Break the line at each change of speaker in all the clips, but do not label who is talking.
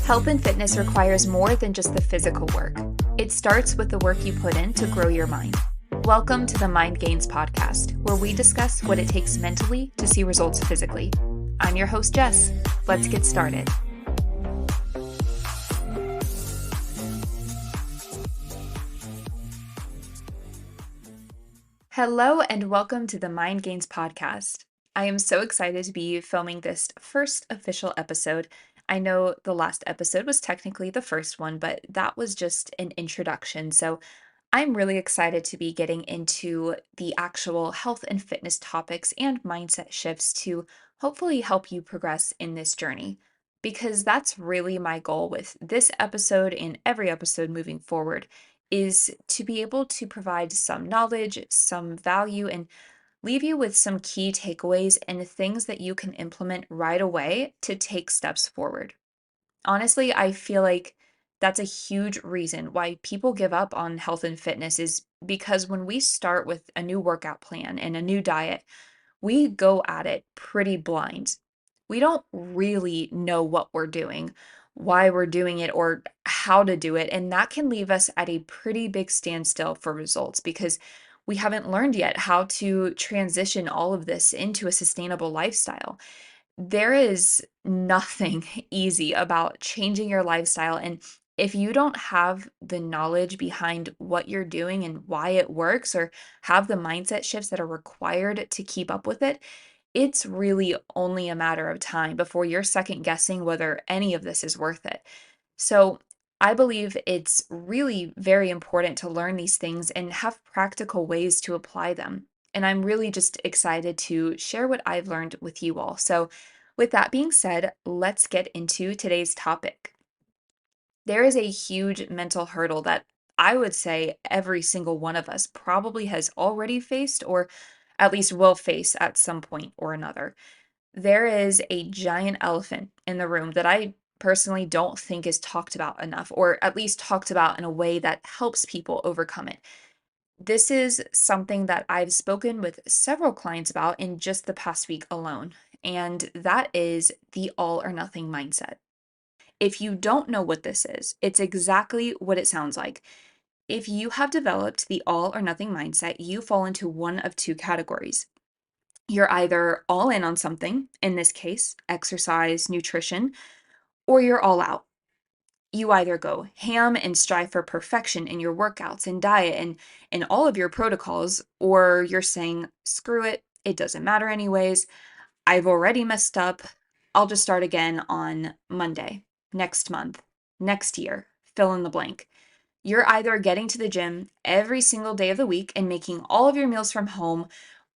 Health and fitness requires more than just the physical work. It starts with the work you put in to grow your mind. Welcome to the Mind Gains podcast, where we discuss what it takes mentally to see results physically. I'm your host, Jess. Let's get started. Hello, and welcome to the Mind Gains podcast. I am so excited to be filming this first official episode. I know the last episode was technically the first one, but that was just an introduction. So I'm really excited to be getting into the actual health and fitness topics and mindset shifts to hopefully help you progress in this journey. Because that's really my goal with this episode and every episode moving forward is to be able to provide some knowledge, some value, and leave you with some key takeaways and things that you can implement right away to take steps forward. Honestly, I feel like that's a huge reason why people give up on health and fitness is because when we start with a new workout plan and a new diet, we go at it pretty blind. We don't really know what we're doing, why we're doing it, or how to do it. And that can leave us at a pretty big standstill for results because we haven't learned yet how to transition all of this into a sustainable lifestyle. There is nothing easy about changing your lifestyle. And if you don't have the knowledge behind what you're doing and why it works, or have the mindset shifts that are required to keep up with it, it's really only a matter of time before you're second guessing whether any of this is worth it. So, I believe it's really very important to learn these things and have practical ways to apply them. And I'm really just excited to share what I've learned with you all. So, with that being said, let's get into today's topic. There is a huge mental hurdle that I would say every single one of us probably has already faced or at least will face at some point or another. There is a giant elephant in the room that I personally don't think is talked about enough, or at least talked about in a way that helps people overcome it. This is something that I've spoken with several clients about in just the past week alone, and that is the all or nothing mindset. If you don't know what this is, it's exactly what it sounds like. If you have developed the all or nothing mindset, you fall into one of two categories. You're either all in on something, in this case, exercise, nutrition, or you're all out. You either go ham and strive for perfection in your workouts and diet and all of your protocols, or you're saying, screw it, it doesn't matter anyways. I've already messed up. I'll just start again on Monday, next month, next year, fill in the blank. You're either getting to the gym every single day of the week and making all of your meals from home,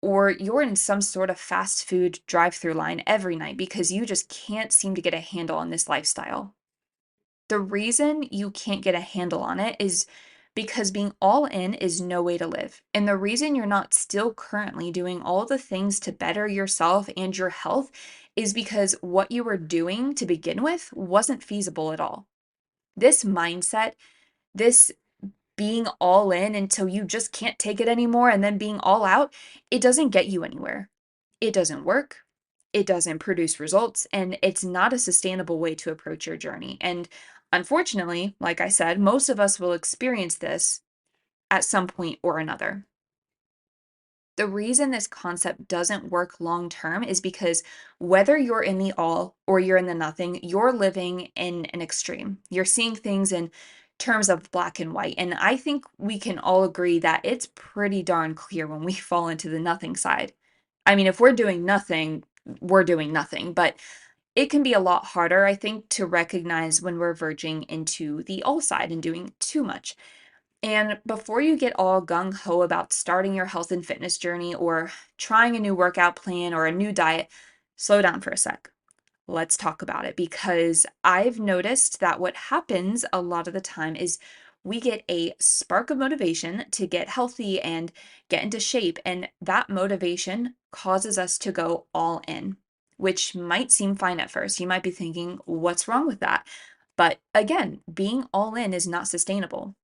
or you're in some sort of fast food drive-through line every night because you just can't seem to get a handle on this lifestyle. The reason you can't get a handle on it is because being all in is no way to live. And the reason you're not still currently doing all the things to better yourself and your health is because what you were doing to begin with wasn't feasible at all. This mindset, this being all in until you just can't take it anymore and then being all out, it doesn't get you anywhere. It doesn't work. It doesn't produce results, and it's not a sustainable way to approach your journey. And unfortunately, like I said, most of us will experience this at some point or another. The reason this concept doesn't work long term is because whether you're in the all or you're in the nothing, you're living in an extreme. You're seeing things in terms of black and white. And I think we can all agree that it's pretty darn clear when we fall into the nothing side. I mean, if we're doing nothing, we're doing nothing. But it can be a lot harder, I think, to recognize when we're verging into the all side and doing too much. And before you get all gung ho about starting your health and fitness journey or trying a new workout plan or a new diet, slow down for a sec. Let's talk about it because I've noticed that what happens a lot of the time is we get a spark of motivation to get healthy and get into shape, and that motivation causes us to go all in, which might seem fine at first. You might be thinking, what's wrong with that? But again, being all in is not sustainable.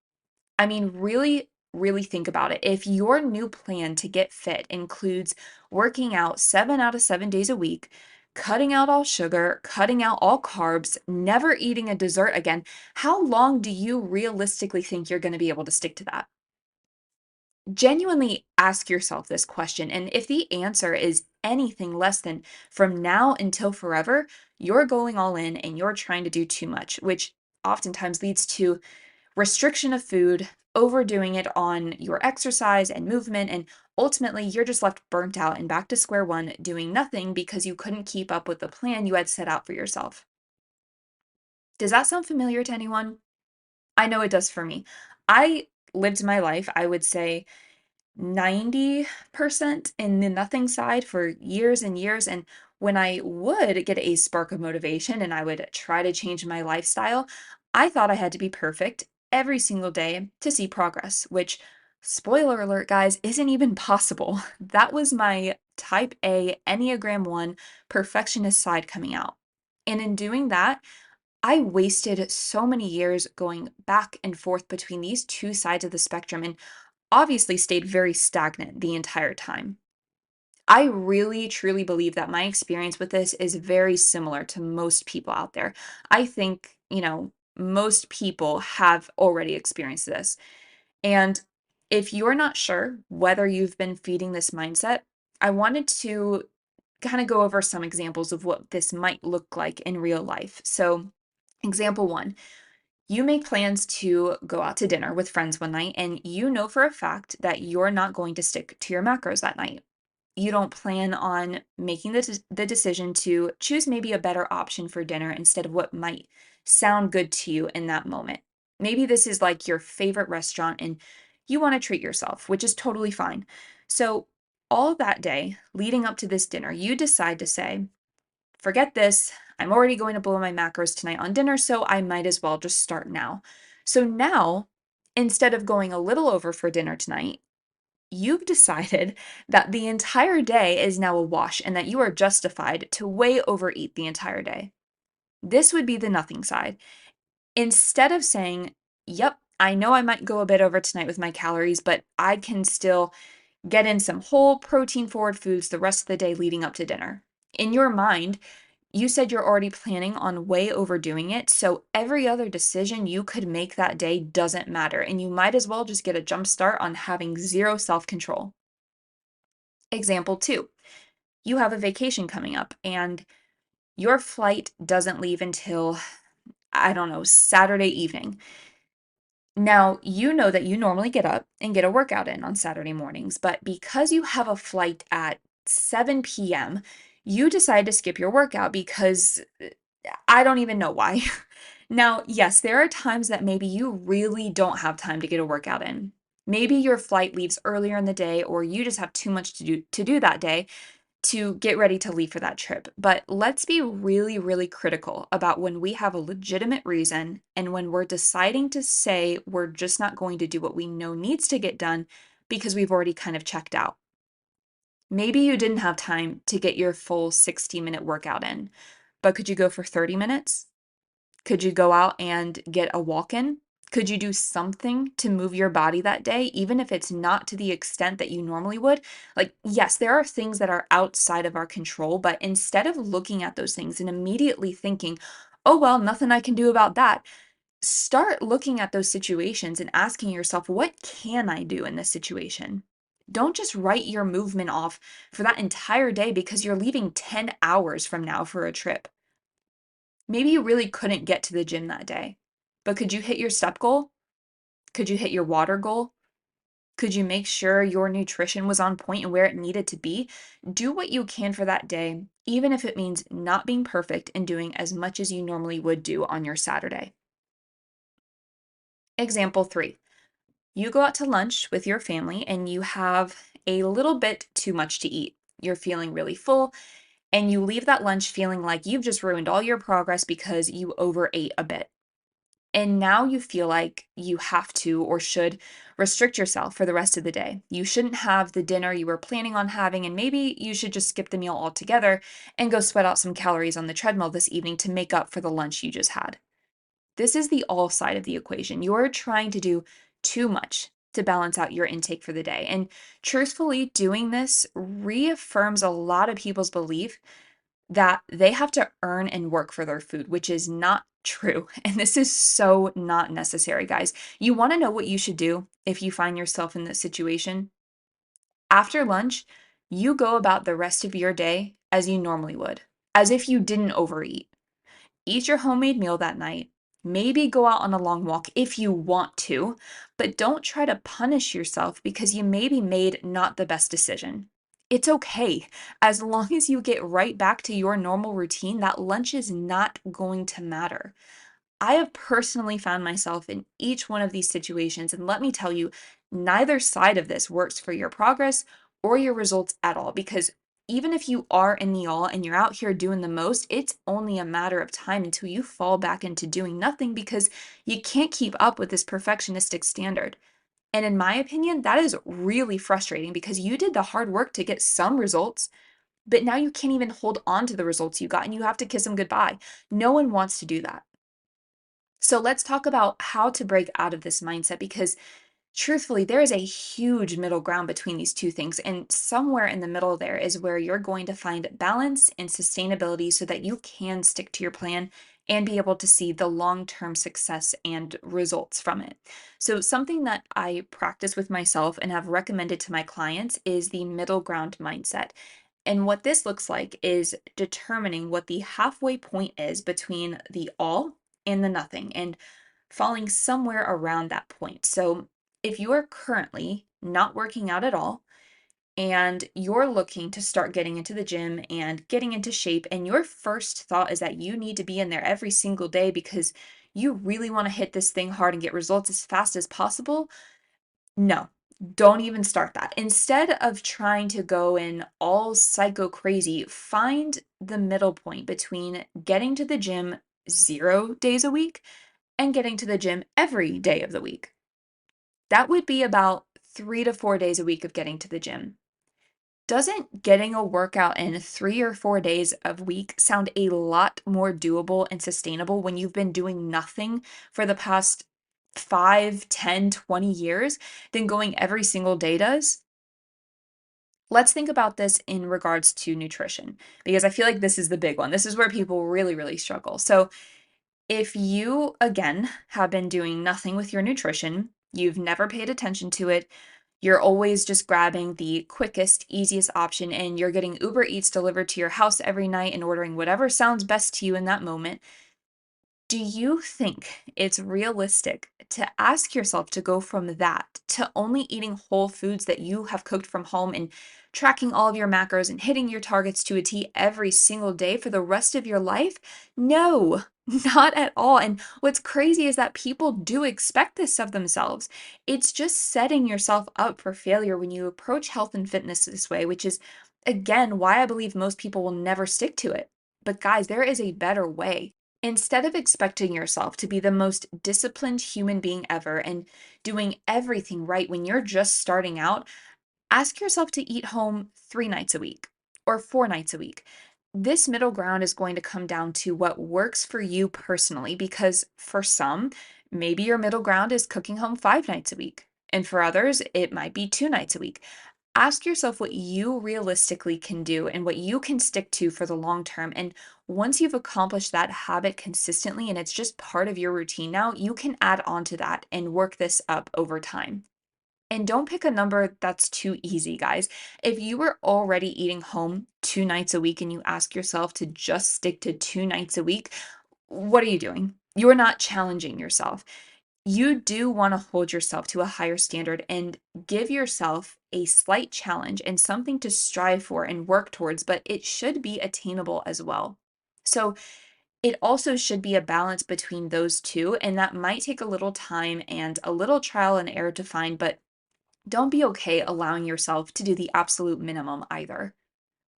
I mean, really think about it. If your new plan to get fit includes working out 7 out of 7 days a week, cutting out all sugar, cutting out all carbs, never eating a dessert again, how long do you realistically think you're going to be able to stick to that? Genuinely ask yourself this question. And if the answer is anything less than from now until forever, you're going all in and you're trying to do too much, which oftentimes leads to restriction of food, overdoing it on your exercise and movement, and ultimately you're just left burnt out and back to square one doing nothing because you couldn't keep up with the plan you had set out for yourself. Does that sound familiar to anyone? I know it does for me. I lived my life, I would say, 90% in the nothing side for years and years. And when I would get a spark of motivation and I would try to change my lifestyle, I thought I had to be perfect every single day to see progress, which, spoiler alert, guys, isn't even possible. That was my type A Enneagram 1 perfectionist side coming out. And in doing that, I wasted so many years going back and forth between these two sides of the spectrum and obviously stayed very stagnant the entire time. I really truly believe that my experience with this is very similar to most people out there. I think, most people have already experienced this. And if you're not sure whether you've been feeding this mindset, I wanted to kind of go over some examples of what this might look like in real life. So, example one, you make plans to go out to dinner with friends one night, and you know for a fact that you're not going to stick to your macros that night. You don't plan on making the decision to choose maybe a better option for dinner instead of what might sound good to you in that moment. Maybe this is like your favorite restaurant and you want to treat yourself, which is totally fine. So, all that day leading up to this dinner, you decide to say, forget this. I'm already going to blow my macros tonight on dinner, so I might as well just start now. So now, instead of going a little over for dinner tonight, you've decided that the entire day is now a wash and that you are justified to way overeat the entire day. This would be the nothing side. Instead of saying, yep, I know I might go a bit over tonight with my calories, but I can still get in some whole protein forward foods the rest of the day leading up to dinner. In your mind, you said you're already planning on way overdoing it, so every other decision you could make that day doesn't matter, and you might as well just get a jump start on having zero self control. Example two, you have a vacation coming up, and your flight doesn't leave until, I don't know, Saturday evening. Now, you know that you normally get up and get a workout in on Saturday mornings, but because you have a flight at 7 p.m., you decide to skip your workout because I don't even know why. Now, yes, there are times that maybe you really don't have time to get a workout in. Maybe your flight leaves earlier in the day or you just have too much to do that day to get ready to leave for that trip. But let's be really, really critical about when we have a legitimate reason and when we're deciding to say we're just not going to do what we know needs to get done because we've already kind of checked out. Maybe you didn't have time to get your full 60-minute workout in, but could you go for 30 minutes? Could you go out and get a walk in? Could you do something to move your body that day, even if it's not to the extent that you normally would? Like, yes, there are things that are outside of our control, but instead of looking at those things and immediately thinking, oh, well, nothing I can do about that, start looking at those situations and asking yourself, what can I do in this situation? Don't just write your movement off for that entire day because you're leaving 10 hours from now for a trip. Maybe you really couldn't get to the gym that day, but could you hit your step goal? Could you hit your water goal? Could you make sure your nutrition was on point and where it needed to be? Do what you can for that day, even if it means not being perfect and doing as much as you normally would do on your Saturday. Example three, you go out to lunch with your family and you have a little bit too much to eat. You're feeling really full and you leave that lunch feeling like you've just ruined all your progress because you overate a bit. And now you feel like you have to or should restrict yourself for the rest of the day. You shouldn't have the dinner you were planning on having, and maybe you should just skip the meal altogether and go sweat out some calories on the treadmill this evening to make up for the lunch you just had. This is the all side of the equation. You're trying to do too much to balance out your intake for the day. And truthfully, doing this reaffirms a lot of people's belief that they have to earn and work for their food, which is not true. And this is so not necessary, guys. You want to know what you should do if you find yourself in this situation? After lunch, you go about the rest of your day as you normally would, as if you didn't overeat. Eat your homemade meal that night. Maybe go out on a long walk if you want to, but don't try to punish yourself because you maybe made not the best decision. It's okay. As long as you get right back to your normal routine, that lunch is not going to matter. I have personally found myself in each one of these situations, and let me tell you, neither side of this works for your progress or your results at all. Because even if you are in the all and you're out here doing the most, it's only a matter of time until you fall back into doing nothing because you can't keep up with this perfectionistic standard. And in my opinion, that is really frustrating because you did the hard work to get some results, but now you can't even hold on to the results you got and you have to kiss them goodbye. No one wants to do that. So let's talk about how to break out of this mindset because truthfully, there is a huge middle ground between these two things. And somewhere in the middle there is where you're going to find balance and sustainability so that you can stick to your plan and be able to see the long term success and results from it. So, something that I practice with myself and have recommended to my clients is the middle ground mindset. And what this looks like is determining what the halfway point is between the all and the nothing and falling somewhere around that point. So, if you are currently not working out at all and you're looking to start getting into the gym and getting into shape, and your first thought is that you need to be in there every single day because you really want to hit this thing hard and get results as fast as possible, no, don't even start that. Instead of trying to go in all psycho crazy, find the middle point between getting to the gym 0 days a week and getting to the gym every day of the week. That would be about 3 to 4 days a week of getting to the gym. Doesn't getting a workout in 3 or 4 days of week sound a lot more doable and sustainable when you've been doing nothing for the past 5, 10, 20 years than going every single day does? Let's think about this in regards to nutrition, because I feel like this is the big one. This is where people really, really struggle. So, if you, again, have been doing nothing with your nutrition, you've never paid attention to it, you're always just grabbing the quickest, easiest option, and you're getting Uber Eats delivered to your house every night and ordering whatever sounds best to you in that moment, do you think it's realistic to ask yourself to go from that to only eating whole foods that you have cooked from home and tracking all of your macros and hitting your targets to a T every single day for the rest of your life? No, not at all. And what's crazy is that people do expect this of themselves. It's just setting yourself up for failure when you approach health and fitness this way, which is, again, why I believe most people will never stick to it. But guys, there is a better way. Instead of expecting yourself to be the most disciplined human being ever and doing everything right when you're just starting out, ask yourself to eat home 3 nights a week or 4 nights a week. This middle ground is going to come down to what works for you personally, because for some, maybe your middle ground is cooking home 5 nights a week. And for others, it might be 2 nights a week. Ask yourself what you realistically can do and what you can stick to for the long term. And once you've accomplished that habit consistently and it's just part of your routine now, you can add on to that and work this up over time. And don't pick a number that's too easy, guys. If you were already eating home 2 nights a week and you ask yourself to just stick to 2 nights a week, what are you doing? You are not challenging yourself. You do want to hold yourself to a higher standard and give yourself a slight challenge and something to strive for and work towards, but it should be attainable as well. So, it also should be a balance between those two, and that might take a little time and a little trial and error to find, but don't be okay allowing yourself to do the absolute minimum either.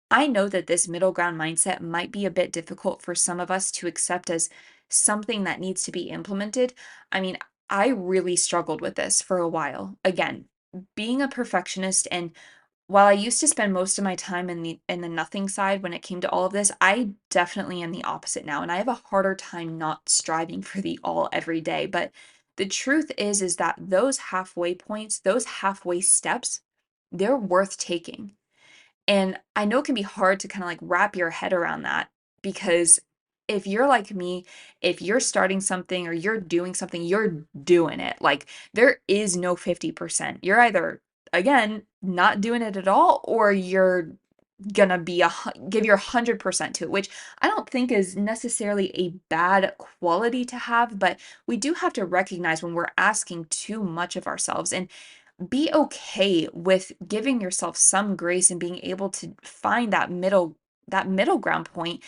I know that this middle ground mindset might be a bit difficult for some of us to accept as something that needs to be implemented. I mean, I really struggled with this for a while. Again, being a perfectionist, and while I used to spend most of my time in the nothing side when it came to all of this, I definitely am the opposite now, and I have a harder time not striving for the all every day. But the truth is that those halfway points, those halfway steps, they're worth taking. And I know it can be hard to kind of like wrap your head around that because if you're like me, if you're starting something or you're doing something, you're doing it. Like there is no 50%. You're either, again, not doing it at all, or you're gonna be give your 100% to it, which I don't think is necessarily a bad quality to have, but we do have to recognize when we're asking too much of ourselves and be okay with giving yourself some grace and being able to find that middle ground point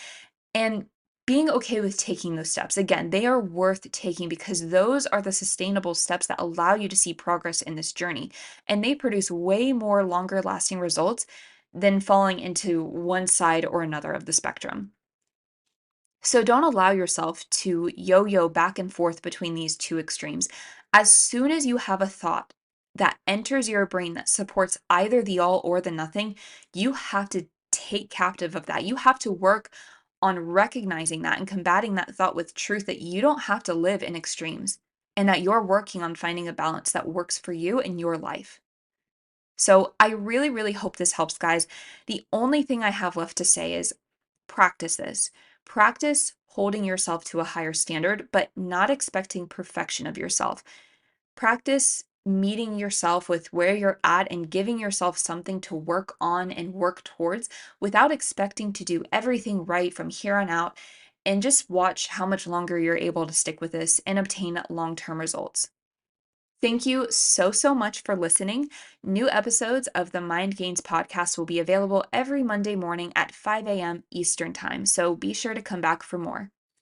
and being okay with taking those steps. Again, they are worth taking because those are the sustainable steps that allow you to see progress in this journey. And they produce way more longer lasting results than falling into one side or another of the spectrum. So don't allow yourself to yo yo back and forth between these two extremes. As soon as you have a thought that enters your brain that supports either the all or the nothing, you have to take captive of that. You have to work on recognizing that and combating that thought with truth that you don't have to live in extremes and that you're working on finding a balance that works for you in your life. So I really, really hope this helps, guys. The only thing I have left to say is practice this. Practice holding yourself to a higher standard, but not expecting perfection of yourself. Practice meeting yourself with where you're at and giving yourself something to work on and work towards without expecting to do everything right from here on out. And just watch how much longer you're able to stick with this and obtain long term results. Thank you so, so much for listening. New episodes of the Mind Gains podcast will be available every Monday morning at 5 a.m. Eastern Time, so be sure to come back for more.